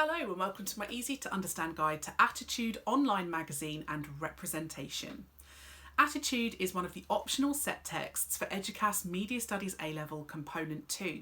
Hello and welcome to my easy to understand guide to Attitude Online Magazine and Representation. Attitude is one of the optional set texts for EDUCAS Media Studies A-Level Component 2.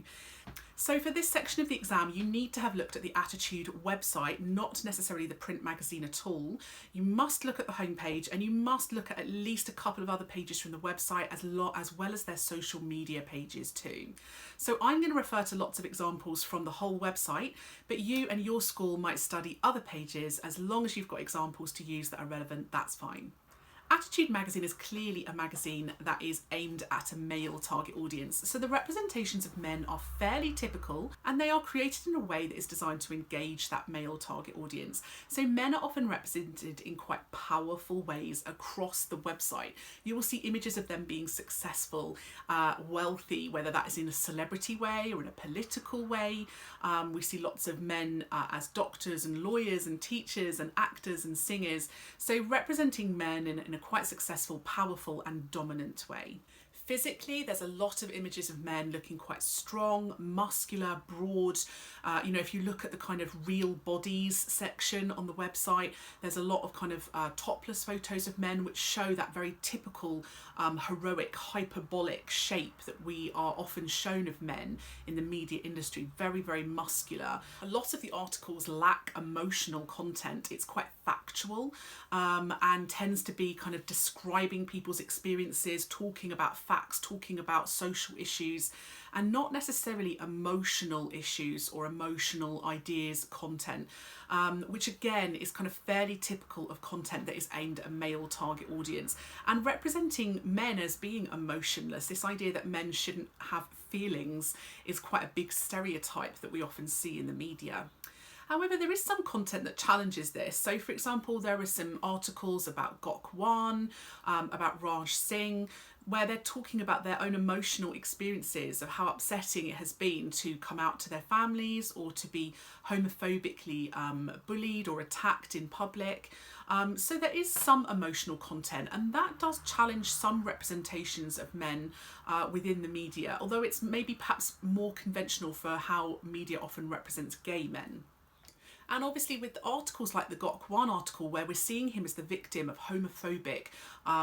So for this section of the exam, you need to have looked at the Attitude website, not necessarily the print magazine at all. You must look at the homepage and you must look at least a couple of other pages from the website as well as their social media pages too. So I'm going to refer to lots of examples from the whole website, but you and your school might study other pages. As long as you've got examples to use that are relevant, that's fine. Attitude magazine is clearly a magazine that is aimed at a male target audience, so the representations of men are fairly typical and they are created in a way that is designed to engage that male target audience. So men are often represented in quite powerful ways across the website. You will see images of them being successful, wealthy, whether that is in a celebrity way or in a political way. We see lots of men as doctors and lawyers and teachers and actors and singers, so representing men in a quite successful, powerful and dominant way. Physically, there's a lot of images of men looking quite strong, muscular, broad. If you look at the kind of real bodies section on the website, there's a lot of kind of topless photos of men which show that very typical heroic, hyperbolic shape that we are often shown of men in the media industry, very, very muscular. A lot of the articles lack emotional content. It's quite factual and tends to be kind of describing people's experiences, talking about facts, talking about social issues, and not necessarily emotional issues or emotional ideas content, which again is kind of fairly typical of content that is aimed at a male target audience and representing men as being emotionless. This idea that men shouldn't have feelings is quite a big stereotype that we often see in the media. However, there is some content that challenges this. So for example, there are some articles about Gok about Raj Singh, where they're talking about their own emotional experiences of how upsetting it has been to come out to their families or to be homophobically bullied or attacked in public. So there is some emotional content, and that does challenge some representations of men within the media, although it's maybe perhaps more conventional for how media often represents gay men. And obviously with articles like the Gok Wan article, where we're seeing him as the victim of homophobic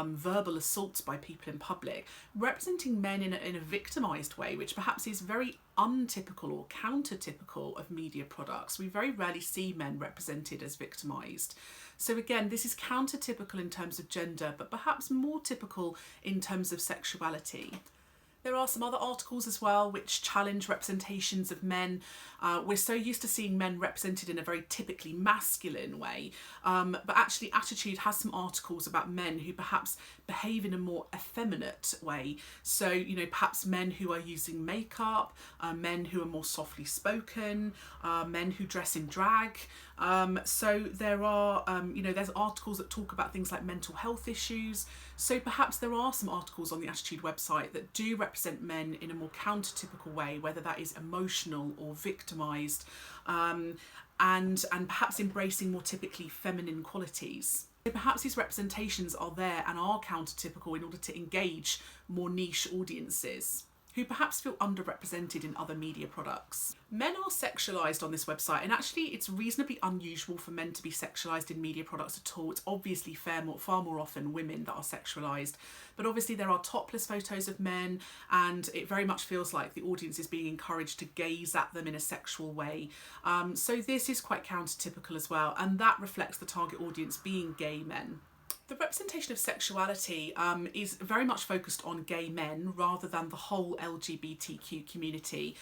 verbal assaults by people in public, representing men in a victimised way, which perhaps is very untypical or counter-typical of media products. We very rarely see men represented as victimised. So again, this is counter-typical in terms of gender, but perhaps more typical in terms of sexuality. There are some other articles as well which challenge representations of men. We're so used to seeing men represented in a very typically masculine way, but actually Attitude has some articles about men who perhaps behave in a more effeminate way. So, perhaps men who are using makeup, men who are more softly spoken, men who dress in drag. So there are, there's articles that talk about things like mental health issues. So perhaps there are some articles on the Attitude website that do represent men in a more counter-typical way, whether that is emotional or victimised, and perhaps embracing more typically feminine qualities. So perhaps these representations are there and are counter-typical in order to engage more niche audiences who perhaps feel underrepresented in other media products. Men are sexualised on this website, and actually it's reasonably unusual for men to be sexualised in media products at all. It's obviously far more often women that are sexualised, but obviously there are topless photos of men, and it very much feels like the audience is being encouraged to gaze at them in a sexual way. So this is quite counter-typical as well, and that reflects the target audience being gay men. The representation of sexuality is very much focused on gay men rather than the whole LGBTQ community.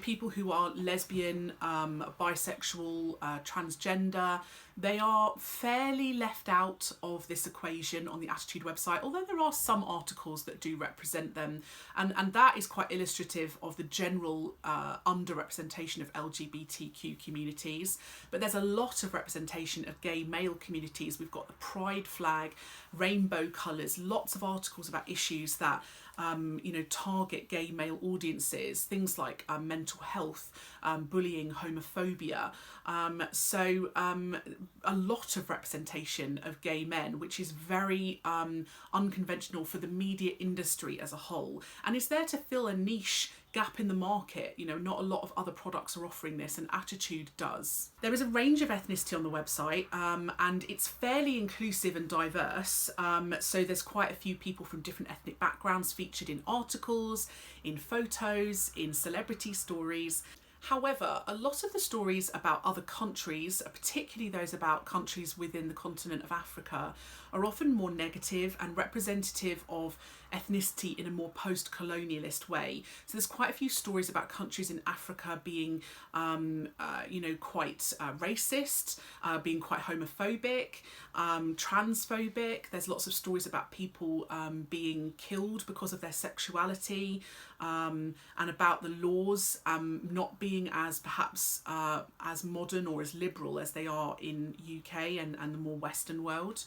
People who are lesbian, bisexual, transgender, they are fairly left out of this equation on the Attitude website, although there are some articles that do represent them, and that is quite illustrative of the general underrepresentation of LGBTQ communities. But there's a lot of representation of gay male communities. We've got the pride flag, rainbow colours, lots of articles about issues that target gay male audiences, things like mental health, bullying, homophobia. A lot of representation of gay men, which is very unconventional for the media industry as a whole, and is there to fill a niche gap in the market. Not a lot of other products are offering this, and Attitude does. There is a range of ethnicity on the website, and it's fairly inclusive and diverse. So there's quite a few people from different ethnic backgrounds featured in articles, in photos, in celebrity stories. However, a lot of the stories about other countries, particularly those about countries within the continent of Africa, are often more negative and representative of ethnicity in a more post-colonialist way. So there's quite a few stories about countries in Africa being, quite racist, being quite homophobic, transphobic. There's lots of stories about people being killed because of their sexuality, and about the laws not being as perhaps as modern or as liberal as they are in UK and the more Western world.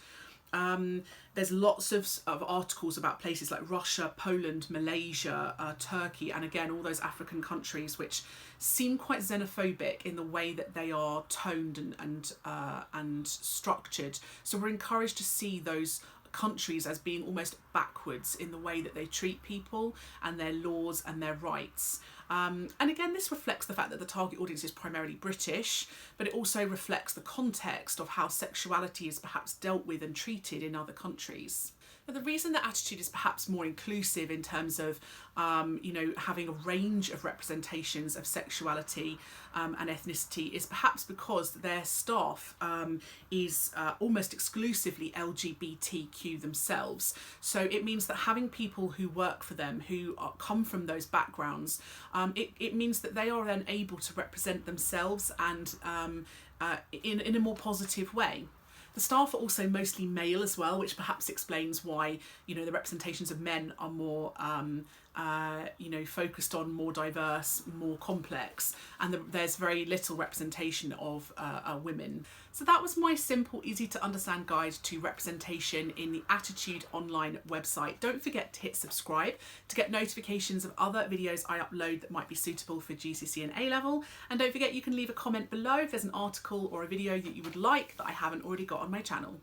There's lots of articles about places like Russia, Poland, Malaysia, Turkey, and again all those African countries which seem quite xenophobic in the way that they are toned and structured. So we're encouraged to see those countries as being almost backwards in the way that they treat people and their laws and their rights. And again, this reflects the fact that the target audience is primarily British, but it also reflects the context of how sexuality is perhaps dealt with and treated in other countries. But the reason that Attitude is perhaps more inclusive in terms of, having a range of representations of sexuality and ethnicity is perhaps because their staff is almost exclusively LGBTQ themselves. So it means that having people who work for them who come from those backgrounds, it means that they are then able to represent themselves and in a more positive way. The staff are also mostly male as well, which perhaps explains why, the representations of men are more, focused on, more diverse, more complex, and there's very little representation of women. So that was my simple, easy to understand guide to representation in the Attitude online website. Don't forget to hit subscribe to get notifications of other videos I upload that might be suitable for GCSE and A-level. And don't forget you can leave a comment below if there's an article or a video that you would like that I haven't already got on my channel.